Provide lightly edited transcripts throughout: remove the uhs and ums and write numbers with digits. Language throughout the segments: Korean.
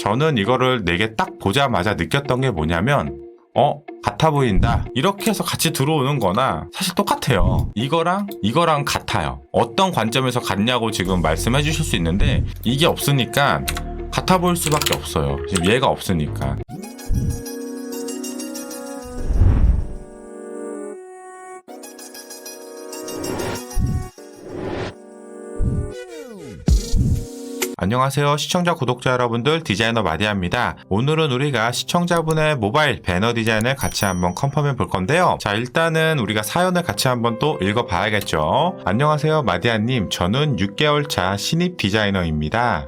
저는 이거를 4개 딱 보자마자 느꼈던 게 뭐냐면 같아 보인다 이렇게 해서 같이 들어오는 거나 사실 똑같아요. 이거랑 같아요. 어떤 관점에서 같냐고 지금 말씀해 주실 수 있는데 이게 없으니까 같아 보일 수밖에 없어요. 지금 얘가 없으니까. 안녕하세요 시청자 구독자 여러분들, 디자이너 마디아입니다. 오늘은 우리가 시청자분의 모바일 배너 디자인을 같이 한번 컨펌해 볼 건데요. 자, 일단은 우리가 사연을 같이 한번 또 읽어봐야겠죠. 안녕하세요 마디아님, 저는 6개월 차 신입 디자이너입니다.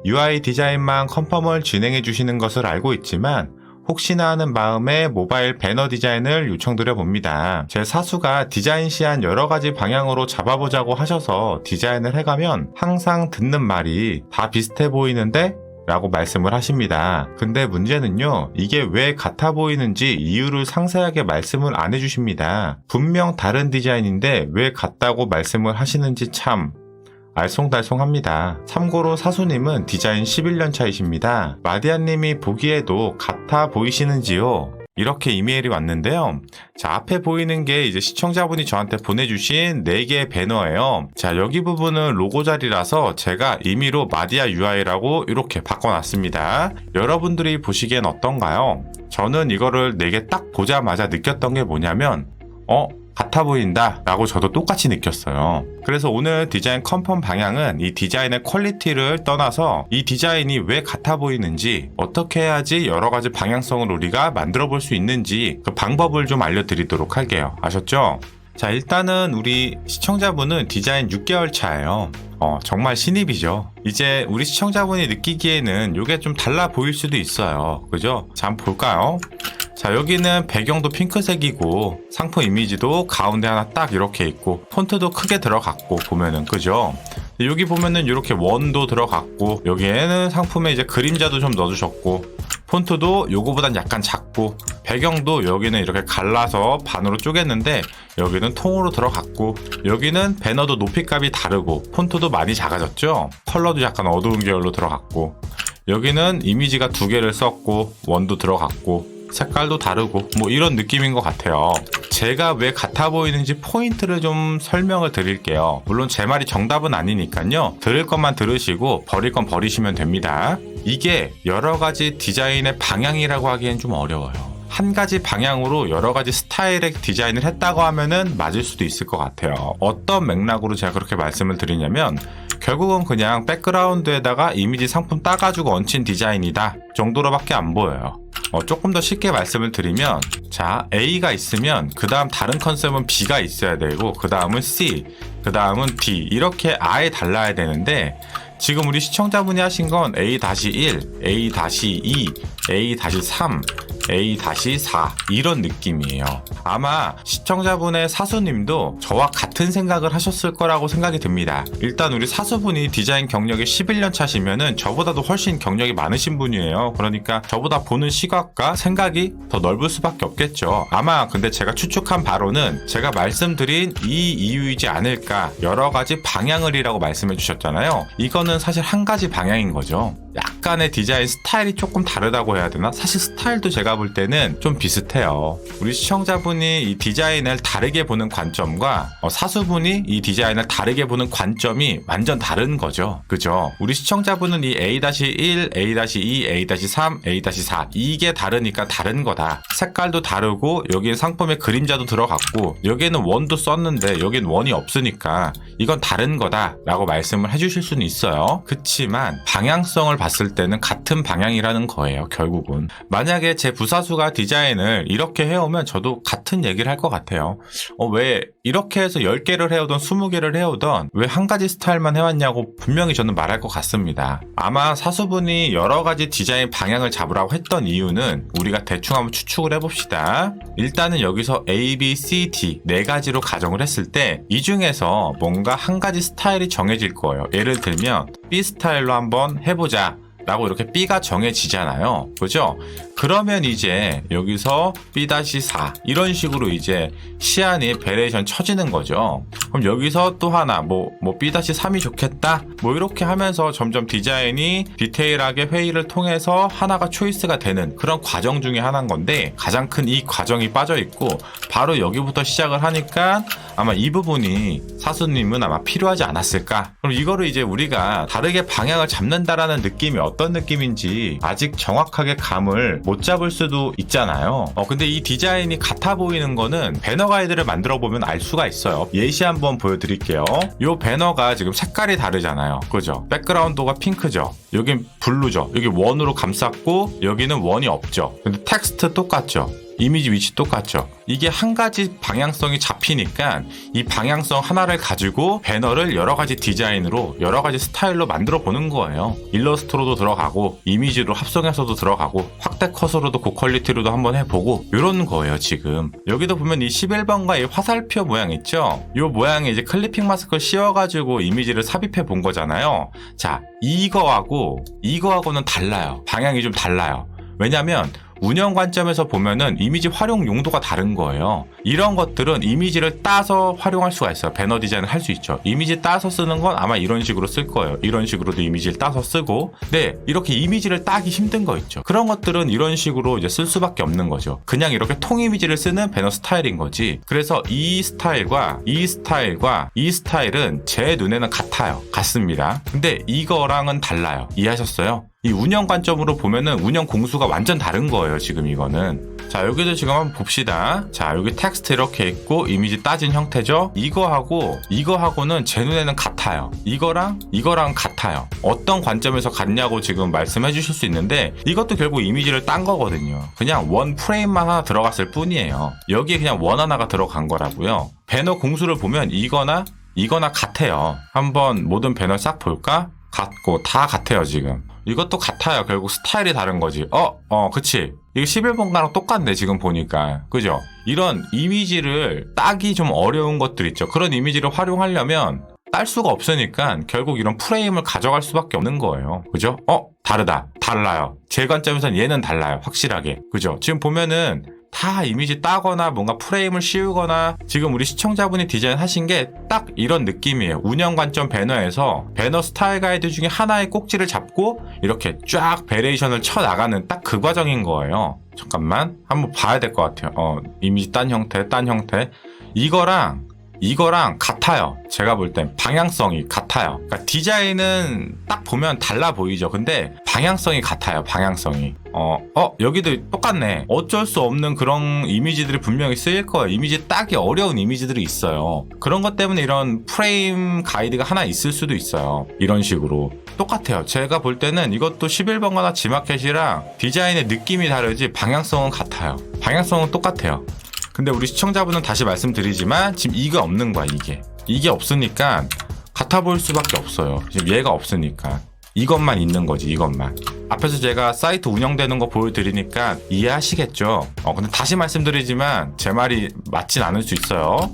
UI 디자인만 컨펌을 진행해 주시는 것을 알고 있지만 혹시나 하는 마음에 모바일 배너 디자인을 요청드려 봅니다. 제 사수가 디자인 시안 여러가지 방향으로 잡아보자고 하셔서 디자인을 해가면 항상 듣는 말이 다 비슷해 보이는데? 라고 말씀을 하십니다. 근데 문제는요, 이게 왜 같아 보이는지 이유를 상세하게 말씀을 안 해주십니다. 분명 다른 디자인인데 왜 같다고 말씀을 하시는지 참 알쏭달쏭합니다. 참고로 사수님은 디자인 11년 차이십니다. 마디아님이 보기에도 같아 보이시는지요? 이렇게 이메일이 왔는데요. 자, 앞에 보이는 게 이제 시청자분이 저한테 보내주신 4개의 배너예요. 자, 여기 부분은 로고 자리라서 제가 임의로 마디아 UI라고 이렇게 바꿔놨습니다. 여러분들이 보시기엔 어떤가요? 저는 이거를 4개 딱 보자마자 느꼈던 게 뭐냐면 같아 보인다 라고 저도 똑같이 느꼈어요. 그래서 오늘 디자인 컨펌 방향은 이 디자인의 퀄리티를 떠나서 이 디자인이 왜 같아 보이는지, 어떻게 해야지 여러가지 방향성을 우리가 만들어 볼 수 있는지 그 방법을 좀 알려드리도록 할게요. 아셨죠? 자, 일단은 우리 시청자분은 디자인 6개월 차예요. 정말 신입이죠. 이제 우리 시청자분이 느끼기에는 이게 좀 달라 보일 수도 있어요. 그죠? 자, 한번 볼까요? 자, 여기는 배경도 핑크색이고 상품 이미지도 가운데 하나 딱 이렇게 있고 폰트도 크게 들어갔고 보면은, 그죠? 여기 보면은 이렇게 원도 들어갔고 여기에는 상품에 이제 그림자도 좀 넣어주셨고 폰트도 요거보단 약간 작고 배경도 여기는 이렇게 갈라서 반으로 쪼갰는데 여기는 통으로 들어갔고 여기는 배너도 높이값이 다르고 폰트도 많이 작아졌죠? 컬러도 약간 어두운 계열로 들어갔고 여기는 이미지가 2개를 썼고 원도 들어갔고 색깔도 다르고 뭐 이런 느낌인 것 같아요. 제가 왜 같아 보이는지 포인트를 좀 설명을 드릴게요. 물론 제 말이 정답은 아니니까요. 들을 것만 들으시고 버릴 건 버리시면 됩니다. 이게 여러가지 디자인의 방향이라고 하기엔 좀 어려워요. 한 가지 방향으로 여러 가지 스타일의 디자인을 했다고 하면은 맞을 수도 있을 것 같아요. 어떤 맥락으로 제가 그렇게 말씀을 드리냐면 결국은 그냥 백그라운드에다가 이미지 상품 따가지고 얹힌 디자인이다 정도로밖에 안 보여요. 조금 더 쉽게 말씀을 드리면, 자, A가 있으면 그 다음 다른 컨셉은 B가 있어야 되고 그 다음은 C, 그 다음은 D 이렇게 아예 달라야 되는데 지금 우리 시청자분이 하신 건 A-1, A-2, A-3, A-4 이런 느낌이에요. 아마 시청자분의 사수님도 저와 같은 생각을 하셨을 거라고 생각이 듭니다. 일단 우리 사수분이 디자인 경력이 11년 차시면은 저보다도 훨씬 경력이 많으신 분이에요. 그러니까 저보다 보는 시각과 생각이 더 넓을 수밖에 없겠죠. 아마 근데 제가 추측한 바로는 제가 말씀드린 이 이유이지 않을까. 여러 가지 방향을이라고 말씀해 주셨잖아요. 이거는 사실 한 가지 방향인 거죠. 약간의 디자인 스타일이 조금 다르다고 해야 되나? 사실 스타일도 제가 볼 때는 좀 비슷해요. 우리 시청자분이 이 디자인을 다르게 보는 관점과 사수분이 이 디자인을 다르게 보는 관점이 완전 다른 거죠. 그죠? 우리 시청자분은 이 A-1, A-2, A-3, A-4 이게 다르니까 다른 거다. 색깔도 다르고 여기에 상품에 그림자도 들어갔고 여기에는 원도 썼는데 여긴 원이 없으니까 이건 다른 거다 라고 말씀을 해주실 수는 있어요. 그치만 방향성을 봤을 때는 같은 방향이라는 거예요. 결국은 만약에 제 부사수가 디자인을 이렇게 해오면 저도 같은 얘기를 할 것 같아요. 왜 이렇게 해서 10개를 해오던 20개를 해오던 왜 한 가지 스타일만 해왔냐고 분명히 저는 말할 것 같습니다. 아마 사수분이 여러 가지 디자인 방향을 잡으라고 했던 이유는 우리가 대충 한번 추측을 해봅시다. 일단은 여기서 A, B, C, D 4가지로 가정을 했을 때 이 중에서 뭔가 한 가지 스타일이 정해질 거예요. 예를 들면 B 스타일로 한번 해보자 라고 이렇게 B가 정해지잖아요. 그죠? 그러면 이제 여기서 B-4 이런 식으로 이제 시안이 베리에이션 쳐지는 거죠. 그럼 여기서 또 하나 뭐 B-3이 좋겠다 뭐 이렇게 하면서 점점 디자인이 디테일하게 회의를 통해서 하나가 초이스가 되는 그런 과정 중에 하나인 건데, 가장 큰 이 과정이 빠져 있고 바로 여기부터 시작을 하니까 아마 이 부분이 사수님은 아마 필요하지 않았을까. 그럼 이거를 이제 우리가 다르게 방향을 잡는다라는 느낌이 어떤 느낌인지 아직 정확하게 감을 못 잡을 수도 있잖아요. 근데 이 디자인이 같아 보이는 거는 배너 가이드를 만들어 보면 알 수가 있어요. 예시 한번 보여드릴게요. 이 배너가 지금 색깔이 다르잖아요. 그죠? 백그라운드가 핑크죠. 여긴 블루죠. 여기 원으로 감쌌고 여기는 원이 없죠. 근데 텍스트 똑같죠. 이미지 위치 똑같죠. 이게 한 가지 방향성이 잡히니까 이 방향성 하나를 가지고 배너를 여러 가지 디자인으로 여러 가지 스타일로 만들어 보는 거예요. 일러스트로도 들어가고 이미지로 합성해서도 들어가고 확대 컷으로도 고퀄리티로도 한번 해보고 이런 거예요. 지금 여기도 보면 이 11번과 이 화살표 모양 있죠. 이 모양에 이제 클리핑 마스크를 씌워가지고 이미지를 삽입해 본 거잖아요. 자, 이거하고는 달라요. 방향이 좀 달라요. 왜냐면 운영 관점에서 보면은 이미지 활용 용도가 다른 거예요. 이런 것들은 이미지를 따서 활용할 수가 있어요. 배너 디자인을 할 수 있죠. 이미지 따서 쓰는 건 아마 이런 식으로 쓸 거예요. 이런 식으로도 이미지를 따서 쓰고. 네, 이렇게 이미지를 따기 힘든 거 있죠. 그런 것들은 이런 식으로 이제 쓸 수밖에 없는 거죠. 그냥 이렇게 통 이미지를 쓰는 배너 스타일인 거지. 그래서 이 스타일과 이 스타일과 이 스타일은 제 눈에는 같아요. 같습니다. 근데 이거랑은 달라요. 이해하셨어요? 이 운영 관점으로 보면은 운영 공수가 완전 다른 거예요. 지금 이거는. 자, 여기도 지금 한번 봅시다. 자, 여기 텍스트 이렇게 있고 이미지 따진 형태죠. 이거하고는 제 눈에는 같아요. 이거랑 같아요. 어떤 관점에서 같냐고 지금 말씀해 주실 수 있는데, 이것도 결국 이미지를 딴 거거든요. 그냥 원 프레임만 하나 들어갔을 뿐이에요. 여기에 그냥 원 하나가 들어간 거라고요. 배너 공수를 보면 이거나 같아요. 한번 모든 배너 싹 볼까? 같고 다 같아요. 지금 이것도 같아요. 결국 스타일이 다른 거지. 그치. 이게 11번가랑 똑같네. 지금 보니까. 그죠? 이런 이미지를 따기 좀 어려운 것들 있죠. 그런 이미지를 활용하려면 딸 수가 없으니까 결국 이런 프레임을 가져갈 수밖에 없는 거예요. 그죠? 달라요. 제 관점에선 얘는 달라요. 확실하게. 그죠? 지금 보면은 다 이미지 따거나 뭔가 프레임을 씌우거나 지금 우리 시청자분이 디자인 하신 게 딱 이런 느낌이에요. 운영 관점 배너에서 배너 스타일 가이드 중에 하나의 꼭지를 잡고 이렇게 쫙 베리에이션을 쳐 나가는 딱 그 과정인 거예요. 잠깐만 한번 봐야 될 것 같아요. 이미지 딴 형태 이거랑 같아요. 제가 볼 땐 방향성이 같아요. 그러니까 디자인은 딱 보면 달라 보이죠. 근데 방향성이 같아요. 방향성이. 여기도 똑같네. 어쩔 수 없는 그런 이미지들이 분명히 쓰일 거예요. 이미지 따기 어려운 이미지들이 있어요. 그런 것 때문에 이런 프레임 가이드가 하나 있을 수도 있어요. 이런 식으로. 똑같아요. 제가 볼 때는 이것도 11번가나 지마켓이랑 디자인의 느낌이 다르지 방향성은 같아요. 방향성은 똑같아요. 근데 우리 시청자분은 다시 말씀드리지만 지금 이게 없는 거야. 이게 없으니까 같아 보일 수밖에 없어요. 지금 얘가 없으니까 이것만 있는 거지. 이것만. 앞에서 제가 사이트 운영되는 거 보여드리니까 이해하시겠죠. 근데 다시 말씀드리지만 제 말이 맞진 않을 수 있어요.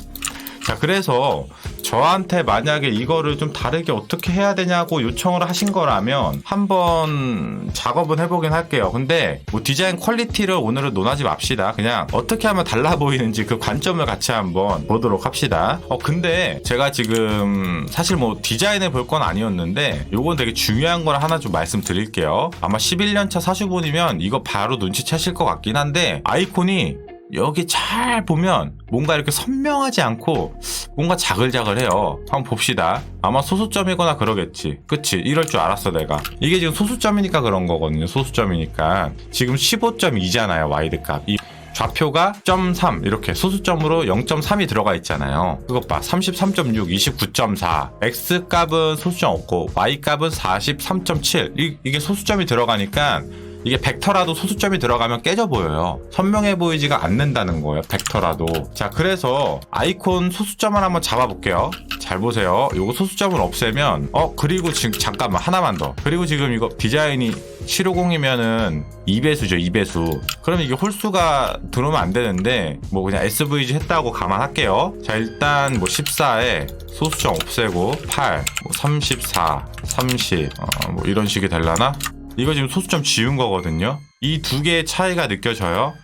자, 그래서 저한테 만약에 이거를 좀 다르게 어떻게 해야 되냐고 요청을 하신 거라면 한번 작업은 해보긴 할게요. 근데 뭐 디자인 퀄리티를 오늘은 논하지 맙시다. 그냥 어떻게 하면 달라 보이는지 그 관점을 같이 한번 보도록 합시다. 근데 제가 지금 사실 뭐 디자인을 볼 건 아니었는데 요건 되게 중요한 걸 하나 좀 말씀드릴게요. 아마 11년차 사수분이면 이거 바로 눈치채실 것 같긴 한데, 아이콘이 여기 잘 보면 뭔가 이렇게 선명하지 않고 뭔가 자글자글해요. 한번 봅시다. 아마 소수점이거나 그러겠지. 그치? 이럴 줄 알았어 내가. 이게 지금 소수점이니까 그런 거거든요. 소수점이니까. 지금 15.2잖아요. 와이드값. 이 좌표가 0.3 이렇게 소수점으로 0.3이 들어가 있잖아요. 그것 봐. 33.6, 29.4. X값은 소수점 없고 Y값은 43.7. 이게 소수점이 들어가니까 이게 벡터라도 소수점이 들어가면 깨져 보여요. 선명해 보이지가 않는다는 거예요. 벡터라도. 자, 그래서 아이콘 소수점을 한번 잡아볼게요. 잘 보세요. 요거 소수점을 없애면 그리고 지금 잠깐만 하나만 더. 그리고 지금 이거 디자인이 750이면은 2배수죠. 2배수. 그럼 이게 홀수가 들어오면 안 되는데 뭐 그냥 SVG 했다고 감안할게요. 자, 일단 뭐 14에 소수점 없애고 8, 뭐 34, 30 뭐 이런 식이 되려나? 이거 지금 소수점 지운 거거든요. 이 두 개의 차이가 느껴져요.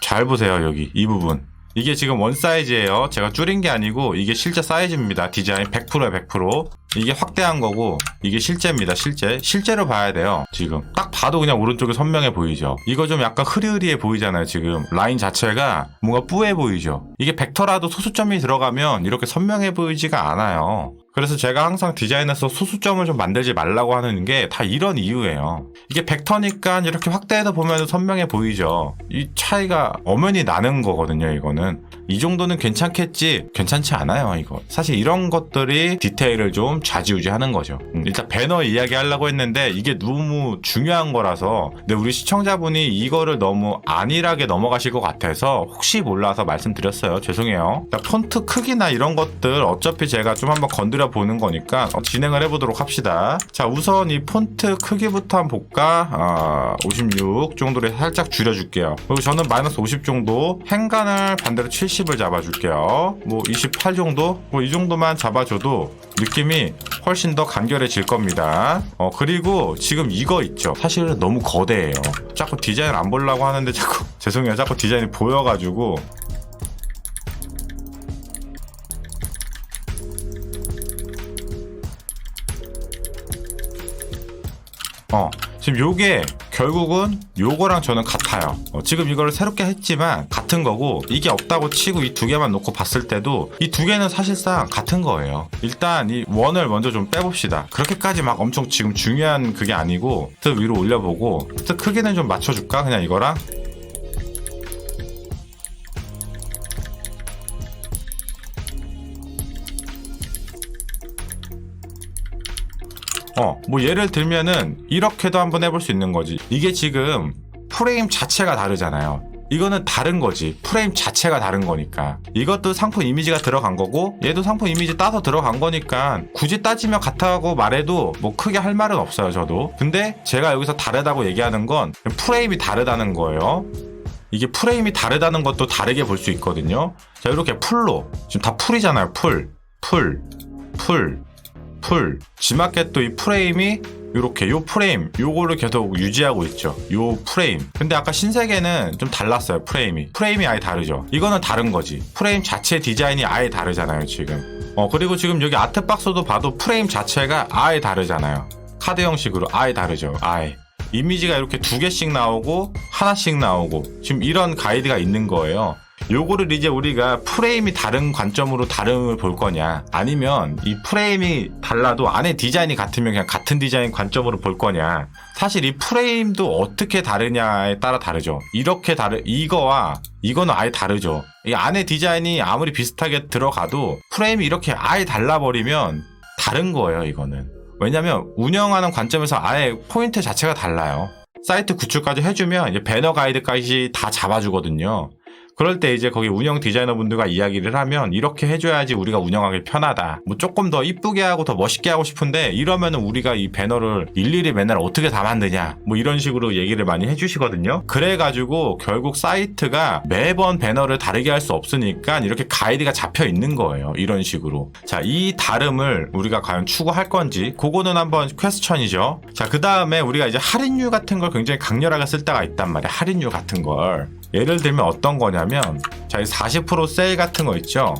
잘 보세요. 여기 이 부분. 이게 지금 원 사이즈예요. 제가 줄인 게 아니고 이게 실제 사이즈입니다. 디자인 100%에 100%. 이게 확대한 거고 이게 실제입니다. 실제로 봐야 돼요. 지금 딱 봐도 그냥 오른쪽이 선명해 보이죠. 이거 좀 약간 흐리흐리해 보이잖아요. 지금 라인 자체가 뭔가 뿌해 보이죠. 이게 벡터라도 소수점이 들어가면 이렇게 선명해 보이지가 않아요. 그래서 제가 항상 디자인에서 소수점을 좀 만들지 말라고 하는 게 다 이런 이유예요. 이게 벡터니까 이렇게 확대해서 보면 선명해 보이죠. 이 차이가 엄연히 나는 거거든요. 이거는 이 정도는 괜찮겠지. 괜찮지 않아요. 이거 사실 이런 것들이 디테일을 좀 좌지우지하는 거죠. 일단 배너 이야기 하려고 했는데 이게 너무 중요한 거라서 근데 우리 시청자분이 이거를 너무 안일하게 넘어가실 것 같아서 혹시 몰라서 말씀드렸어요. 죄송해요. 폰트 크기나 이런 것들 어차피 제가 좀 한번 건드려 보는 거니까 진행을 해보도록 합시다. 자, 우선 이 폰트 크기부터 한번 볼까? 56 정도로 살짝 줄여줄게요. 그리고 저는 마이너스 50 정도, 행간을 반대로 70을 잡아줄게요. 뭐 28 정도? 뭐 이 정도만 잡아줘도 느낌이 훨씬 더 간결해질 겁니다. 그리고 지금 이거 있죠. 사실은 너무 거대해요. 자꾸 디자인 안 보려고 하는데 자꾸 죄송해요. 자꾸 디자인이 보여가지고 지금 요게 결국은 요거랑 저는 같아요. 지금 이거를 새롭게 했지만 같은 거고 이게 없다고 치고 이 두 개만 놓고 봤을 때도 이 두 개는 사실상 같은 거예요. 일단 이 원을 먼저 좀 빼봅시다. 그렇게까지 막 엄청 지금 중요한 그게 아니고 트 위로 올려보고 트 크기는 좀 맞춰줄까? 그냥 이거랑 뭐 예를 들면은 이렇게도 한번 해볼 수 있는 거지. 이게 지금 프레임 자체가 다르잖아요. 이거는 다른 거지. 프레임 자체가 다른 거니까. 이것도 상품 이미지가 들어간 거고 얘도 상품 이미지 따서 들어간 거니까 굳이 따지면 같다고 말해도 뭐 크게 할 말은 없어요. 저도. 근데 제가 여기서 다르다고 얘기하는 건 프레임이 다르다는 거예요. 이게 프레임이 다르다는 것도 다르게 볼 수 있거든요. 자, 이렇게 풀로 지금 다 풀이잖아요. 풀. G마켓도 이 프레임이 요렇게 요 프레임 요거를 계속 유지하고 있죠. 요 프레임. 근데 아까 신세계는 좀 달랐어요. 프레임이 아예 다르죠. 이거는 다른 거지. 프레임 자체 디자인이 아예 다르잖아요. 지금 그리고 지금 여기 아트박스도 봐도 프레임 자체가 아예 다르잖아요. 카드 형식으로 아예 다르죠. 아예 이미지가 이렇게 두 개씩 나오고 하나씩 나오고 지금 이런 가이드가 있는 거예요. 요거를 이제 우리가 프레임이 다른 관점으로 다름을 볼 거냐 아니면 이 프레임이 달라도 안에 디자인이 같으면 그냥 같은 디자인 관점으로 볼 거냐. 사실 이 프레임도 어떻게 다르냐에 따라 다르죠. 이거와 이거는 아예 다르죠. 이 안에 디자인이 아무리 비슷하게 들어가도 프레임이 이렇게 아예 달라버리면 다른 거예요. 이거는 왜냐면 운영하는 관점에서 아예 포인트 자체가 달라요. 사이트 구축까지 해주면 이제 배너 가이드까지 다 잡아주거든요. 그럴 때 이제 거기 운영 디자이너 분들과 이야기를 하면 이렇게 해줘야지 우리가 운영하기 편하다. 뭐 조금 더 이쁘게 하고 더 멋있게 하고 싶은데 이러면은 우리가 이 배너를 일일이 맨날 어떻게 다 만드냐. 뭐 이런 식으로 얘기를 많이 해주시거든요. 그래가지고 결국 사이트가 매번 배너를 다르게 할 수 없으니까 이렇게 가이드가 잡혀 있는 거예요. 이런 식으로. 자, 이 다름을 우리가 과연 추구할 건지 그거는 한번 퀘스천이죠. 자, 그 다음에 우리가 이제 할인율 같은 걸 굉장히 강렬하게 쓸 때가 있단 말이야. 할인율 같은 걸. 예를 들면 어떤 거냐면 자, 이 40% 세일 같은 거 있죠.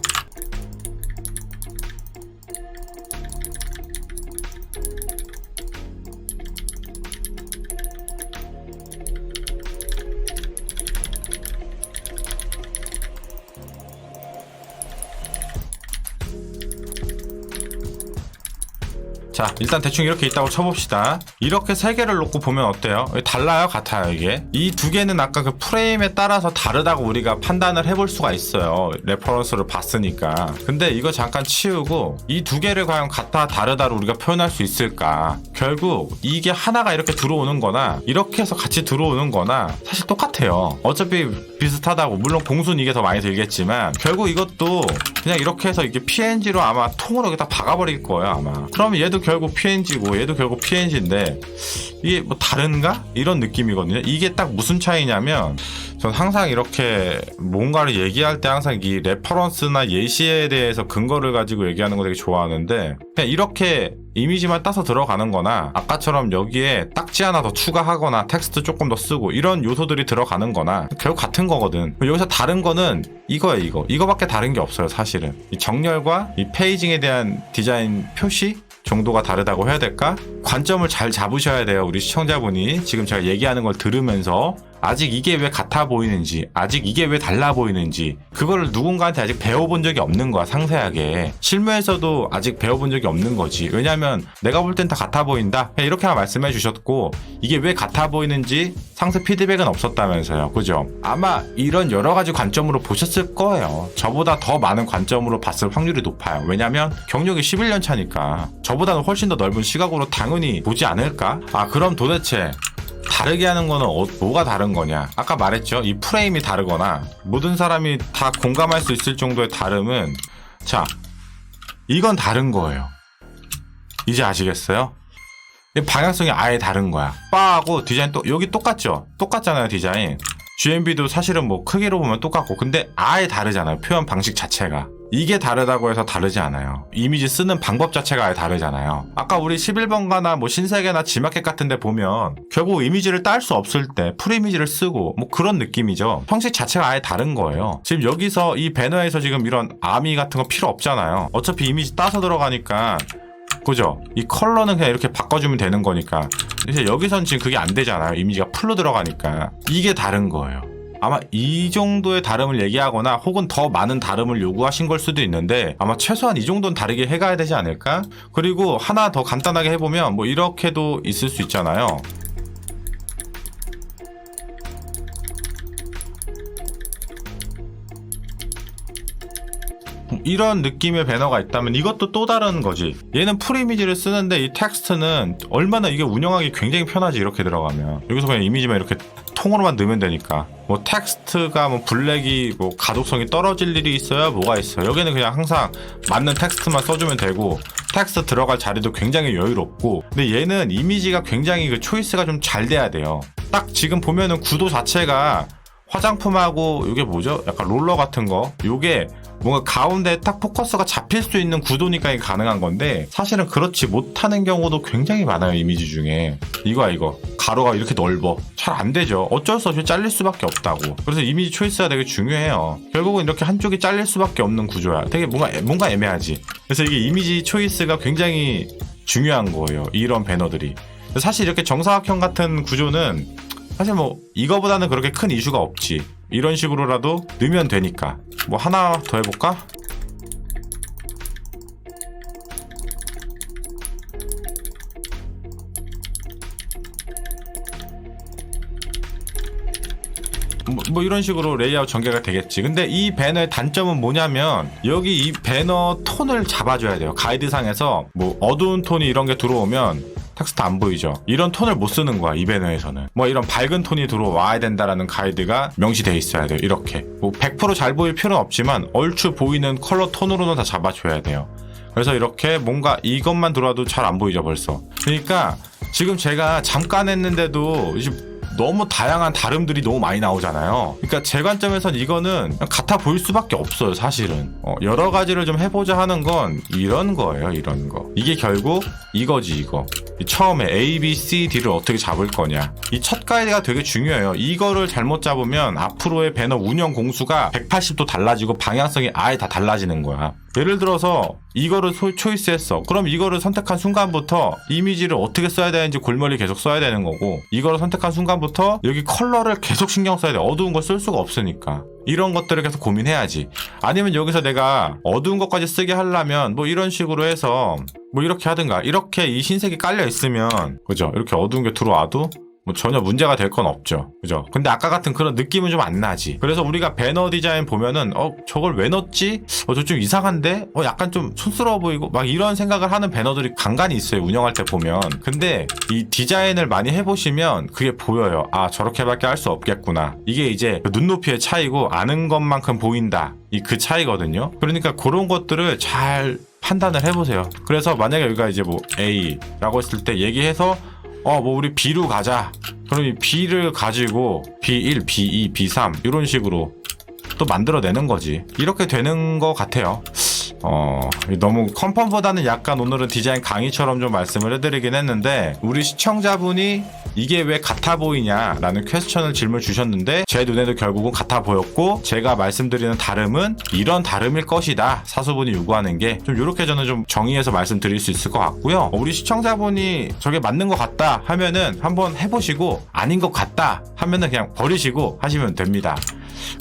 자, 일단 대충 이렇게 있다고 쳐봅시다. 이렇게 세 개를 놓고 보면 어때요? 달라요? 같아요? 이게? 이 두 개는 아까 그 프레임에 따라서 다르다고 우리가 판단을 해볼 수가 있어요. 레퍼런스를 봤으니까. 근데 이거 잠깐 치우고 이 두 개를 과연 같다 다르다로 우리가 표현할 수 있을까? 결국 이게 하나가 이렇게 들어오는 거나 이렇게 해서 같이 들어오는 거나 사실 똑같아요. 어차피 비슷하다고. 물론 공수는 이게 더 많이 들겠지만 결국 이것도 그냥 이렇게 해서 이게 PNG로 아마 통으로 여기다 박아버릴 거예요. 아마. 그러면 얘도 결국 PNG고 얘도 결국 PNG인데 이게 뭐 다른가? 이런 느낌이거든요. 이게 딱 무슨 차이냐면 전 항상 이렇게 뭔가를 얘기할 때 항상 이 레퍼런스나 예시에 대해서 근거를 가지고 얘기하는 거 되게 좋아하는데 그냥 이렇게 이미지만 따서 들어가는 거나 아까처럼 여기에 딱지 하나 더 추가하거나 텍스트 조금 더 쓰고 이런 요소들이 들어가는 거나 결국 같은 거거든. 여기서 다른 거는 이거예요. 이거밖에 다른 게 없어요. 사실은 이 정렬과 이 페이징에 대한 디자인 표시 정도가 다르다고 해야 될까? 관점을 잘 잡으셔야 돼요. 우리 시청자분이 지금 제가 얘기하는 걸 들으면서 아직 이게 왜 같아 보이는지, 아직 이게 왜 달라 보이는지 그거를 누군가한테 아직 배워본 적이 없는 거야. 상세하게 실무에서도 아직 배워본 적이 없는 거지. 왜냐면 내가 볼 땐 다 같아 보인다 이렇게만 말씀해 주셨고 이게 왜 같아 보이는지 상세 피드백은 없었다면서요. 그죠? 아마 이런 여러 가지 관점으로 보셨을 거예요. 저보다 더 많은 관점으로 봤을 확률이 높아요. 왜냐면 경력이 11년 차니까 저보다는 훨씬 더 넓은 시각으로 당연히 보지 않을까? 그럼 도대체 다르게 하는 거는 뭐가 다른 거냐? 아까 말했죠. 이 프레임이 다르거나 모든 사람이 다 공감할 수 있을 정도의 다름은 자, 이건 다른 거예요. 이제 아시겠어요? 방향성이 아예 다른 거야. 바하고 디자인 또 여기 똑같죠? 똑같잖아요, 디자인. GMB도 사실은 뭐 크기로 보면 똑같고 근데 아예 다르잖아요. 표현 방식 자체가. 이게 다르다고 해서 다르지 않아요. 이미지 쓰는 방법 자체가 아예 다르잖아요. 아까 우리 11번가나 뭐 신세계나 지마켓 같은 데 보면 결국 이미지를 딸 수 없을 때 풀이미지를 쓰고 뭐 그런 느낌이죠. 형식 자체가 아예 다른 거예요. 지금 여기서 이 배너에서 지금 이런 아미 같은 거 필요 없잖아요. 어차피 이미지 따서 들어가니까 그죠? 이 컬러는 그냥 이렇게 바꿔주면 되는 거니까. 그래서 여기선 지금 그게 안 되잖아요. 이미지가 풀로 들어가니까. 이게 다른 거예요. 아마 이 정도의 다름을 얘기하거나 혹은 더 많은 다름을 요구하신 걸 수도 있는데 아마 최소한 이 정도는 다르게 해가야 되지 않을까? 그리고 하나 더 간단하게 해보면 뭐 이렇게도 있을 수 있잖아요. 이런 느낌의 배너가 있다면 이것도 또 다른 거지. 얘는 풀 이미지를 쓰는데 이 텍스트는 얼마나 이게 운영하기 굉장히 편하지. 이렇게 들어가면 여기서 그냥 이미지만 이렇게 통으로만 넣으면 되니까 뭐 텍스트가 뭐 블랙이 뭐 가독성이 떨어질 일이 있어요? 뭐가 있어요? 여기는 그냥 항상 맞는 텍스트만 써주면 되고 텍스트 들어갈 자리도 굉장히 여유롭고 근데 얘는 이미지가 굉장히 그 초이스가 좀 잘 돼야 돼요. 딱 지금 보면은 구도 자체가 화장품하고 이게 뭐죠? 약간 롤러 같은 거 요게 뭔가 가운데 딱 포커스가 잡힐 수 있는 구도니까 이게 가능한 건데 사실은 그렇지 못하는 경우도 굉장히 많아요. 이미지 중에 이거 가로가 이렇게 넓어 잘 안 되죠. 어쩔 수 없이 잘릴 수밖에 없다고. 그래서 이미지 초이스가 되게 중요해요. 결국은 이렇게 한쪽이 잘릴 수밖에 없는 구조야. 되게 뭔가 애매하지. 그래서 이게 이미지 초이스가 굉장히 중요한 거예요. 이런 배너들이. 사실 이렇게 정사각형 같은 구조는 사실 뭐 이거보다는 그렇게 큰 이슈가 없지. 이런 식으로라도 넣으면 되니까. 뭐 하나 더 해볼까? 뭐 이런 식으로 레이아웃 전개가 되겠지. 근데 이 배너의 단점은 뭐냐면 여기 이 배너 톤을 잡아줘야 돼요. 가이드상에서 뭐 어두운 톤이 이런 게 들어오면 텍스트 안 보이죠. 이런 톤을 못 쓰는 거야. 이 배너에서는 뭐 이런 밝은 톤이 들어와야 된다라는 가이드가 명시돼 있어야 돼요. 이렇게 뭐 100% 잘 보일 필요는 없지만 얼추 보이는 컬러 톤으로는 다 잡아줘야 돼요. 그래서 이렇게 뭔가 이것만 들어와도 잘 안 보이죠 벌써. 그러니까 지금 제가 잠깐 했는데도 너무 다양한 다름들이 너무 많이 나오잖아요. 그러니까 제 관점에선 이거는 같아 보일 수밖에 없어요. 사실은 여러 가지를 좀 해보자 하는 건 이런 거예요. 이런 거. 이게 결국 이거지. 이거 처음에 A, B, C, D를 어떻게 잡을 거냐. 이 첫 가이드가 되게 중요해요. 이거를 잘못 잡으면 앞으로의 배너 운영 공수가 180도 달라지고 방향성이 아예 다 달라지는 거야. 예를 들어서 이거를 초이스했어. 그럼 이거를 선택한 순간부터 이미지를 어떻게 써야 되는지 골머리 계속 써야 되는 거고 이거를 선택한 순간부터 여기 컬러를 계속 신경 써야 돼. 어두운 걸 쓸 수가 없으니까. 이런 것들을 계속 고민해야지. 아니면 여기서 내가 어두운 것까지 쓰게 하려면 뭐 이런 식으로 해서 뭐 이렇게 하든가 이렇게 이 흰색이 깔려 있으면 그죠? 이렇게 어두운 게 들어와도 뭐 전혀 문제가 될 건 없죠. 그죠? 근데 아까 같은 그런 느낌은 좀 안 나지. 그래서 우리가 배너 디자인 보면은 저걸 왜 넣었지? 저 좀 이상한데? 약간 좀 촌스러워 보이고 막 이런 생각을 하는 배너들이 간간히 있어요. 운영할 때 보면. 근데 이 디자인을 많이 해보시면 그게 보여요. 아 저렇게밖에 할 수 없겠구나. 이게 이제 눈높이의 차이고 아는 것만큼 보인다. 그 차이거든요. 그러니까 그런 것들을 잘 판단을 해보세요. 그래서 만약에 여기가 이제 뭐 A라고 했을 때 얘기해서 뭐 우리 B로 가자. 그럼 이 B를 가지고 B1, B2, B3 이런 식으로 또 만들어내는 거지. 이렇게 되는 것 같아요. 너무 컨펌보다는 약간 오늘은 디자인 강의처럼 좀 말씀을 해드리긴 했는데, 우리 시청자분이 이게 왜 같아 보이냐 라는 퀘스천을 질문 주셨는데, 제 눈에도 결국은 같아 보였고, 제가 말씀드리는 다름은 이런 다름일 것이다, 사수분이 요구하는 게. 좀 이렇게 저는 좀 정의해서 말씀드릴 수 있을 것 같고요. 우리 시청자분이 저게 맞는 것 같다 하면은 한번 해보시고, 아닌 것 같다 하면은 그냥 버리시고 하시면 됩니다.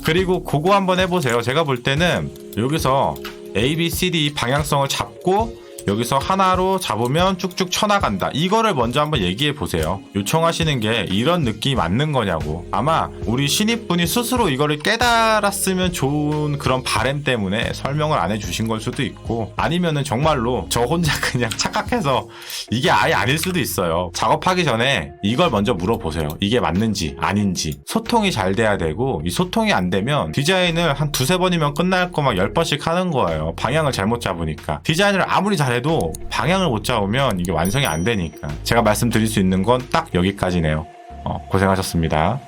그리고 그거 한번 해보세요. 제가 볼 때는 여기서 A, B, C, D 방향성을 잡고 여기서 하나로 잡으면 쭉쭉 쳐나간다. 이거를 먼저 한번 얘기해 보세요. 요청하시는 게 이런 느낌이 맞는 거냐고. 아마 우리 신입분이 스스로 이거를 깨달았으면 좋은 그런 바람 때문에 설명을 안 해주신 걸 수도 있고, 아니면은 정말로 저 혼자 그냥 착각해서 이게 아예 아닐 수도 있어요. 작업하기 전에 이걸 먼저 물어보세요. 이게 맞는지 아닌지. 소통이 잘 돼야 되고, 이 소통이 안 되면 디자인을 한 두세 번이면 끝날 거 막 10번씩 하는 거예요. 방향을 잘못 잡으니까. 디자인을 아무리 잘해도 방향을 못 잡으면 이게 완성이 안 되니까. 제가 말씀드릴 수 있는 건 딱 여기까지네요. 고생하셨습니다.